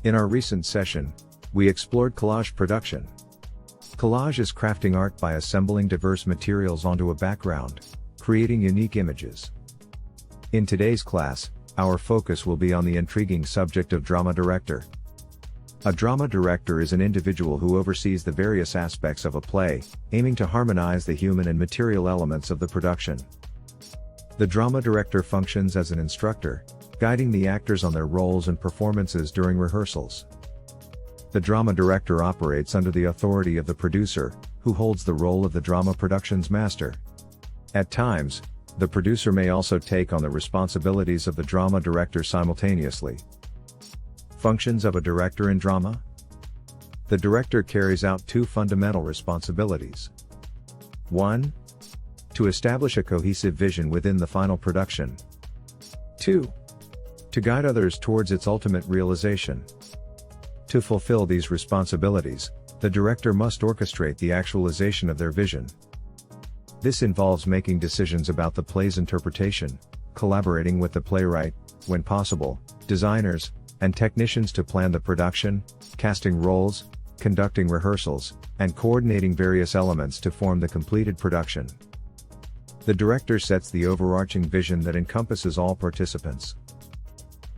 In our recent session, we explored collage production. Collage is crafting art by assembling diverse materials onto a background, creating unique images. In today's class, our focus will be on the intriguing subject of drama director. A drama director is an individual who oversees the various aspects of a play, aiming to harmonize the human and material elements of the production. The drama director functions as an instructor, guiding the actors on their roles and performances during rehearsals. The drama director operates under the authority of the producer, who holds the role of the drama production's master. At times, the producer may also take on the responsibilities of the drama director simultaneously. Functions of a director in drama? The director carries out two fundamental responsibilities. 1. To establish a cohesive vision within the final production. 2. To guide others towards its ultimate realization. To fulfill these responsibilities, the director must orchestrate the actualization of their vision. This involves making decisions about the play's interpretation, collaborating with the playwright, when possible, designers, and technicians to plan the production, casting roles, conducting rehearsals, and coordinating various elements to form the completed production. The director sets the overarching vision that encompasses all participants.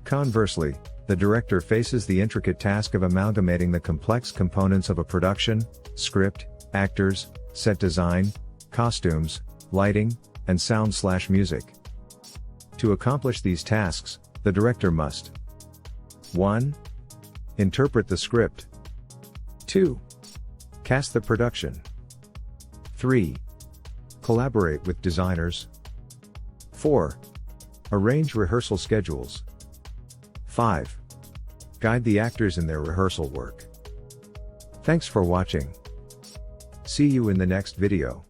Conversely, the director faces the intricate task of amalgamating the complex components of a production: script, actors, set design, costumes, lighting, and sound/music. To accomplish these tasks, the director must 1. Interpret the script. 2. Cast the production. 3. Collaborate with designers. 4. Arrange rehearsal schedules. 5. Guide the actors in their rehearsal work. Thanks for watching. See you in the next video.